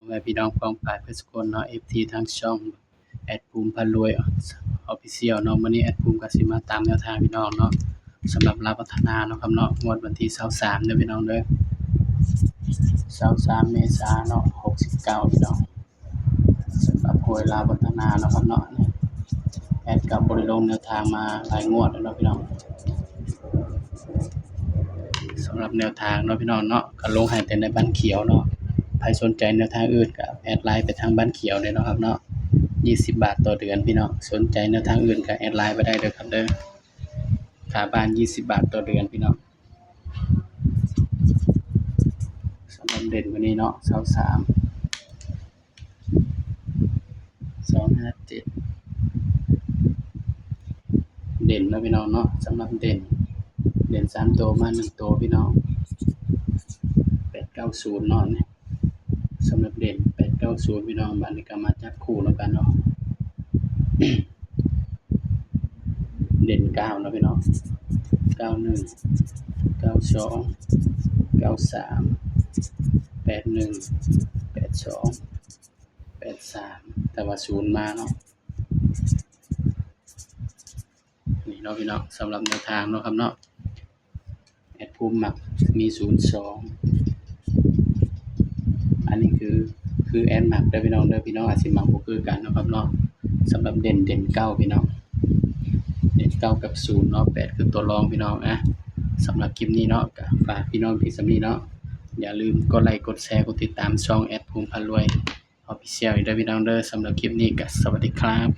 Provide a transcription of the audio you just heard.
แม่พี่น้องพ้องปายเพื่อนสุคนเนาะ FT ทางช่องแอดภูมิพารวยOfficial เนาะมื้อนี้แอดภูมิก็สิมาตามแนวทางพี่น้องเนาะสำหรับลาวพัฒนาเนาะครับเนาะงวดวันที่23เด้อพี่น้องเด้อ23เมษายนเนาะ69พี่น้องสำหรับหวยลาวพัฒนาเนาะครับเนาะแอดก็บ่ได้ลงแนวทางมาหลายงวดแล้วเนาะพี่น้องสำหรับแนวทางเนาะพี่น้องเนาะก็ลงให้แต่ในบ้านเขียวเนาะใครสนใจแนวทางอื่นก็แอดไลน์ไปทางบ้านเขียวเลยเนาะครับเนาะ20 บาทต่อเดือนพี่น้องสนใจแนวทางอื่นก็แอดไลน์ไปได้เด้อครับเด้อค่าบ้าน20 บาทต่อเดือนพี่น้องสำหรับเด่นวันนี้เนาะ23 257เด่นเนาะพี่น้องเนาะสำหรับเด่น3ตัวมา1ตัวพี่น้อง890เนาะนี่สำหรับเด่น890พี่น้องบัดนี้ก็มาจับคู่แล้วกันเนาะ เด่น9เนาะพี่น้อง91 92 93 81 82 83แต่ว่า0มาเนาะนี่เนาะพี่น้องสำหรับแนวทางเนาะครับเนาะแอดภูมิมักมี02อันนี้คือแอดมักเด้อพี่น้องเด้อพี่น้องอาจสิมักบ่คือกันเนาะครับเนาะสำหรับเด่น9พี่น้องเด่น9กับ0เนาะ8คือตัวรองพี่น้องสำหรับคลิปนี้เนาะก็ฝากพี่น้องที่สำนี้เนาะอย่าลืมกดไลค์กดแชร์กดติดตามช่องแอดภูมิพารวย Official อีกเด้อพี่น้องเด้อสำหรับคลิปนี้ก็สวัสดีครับ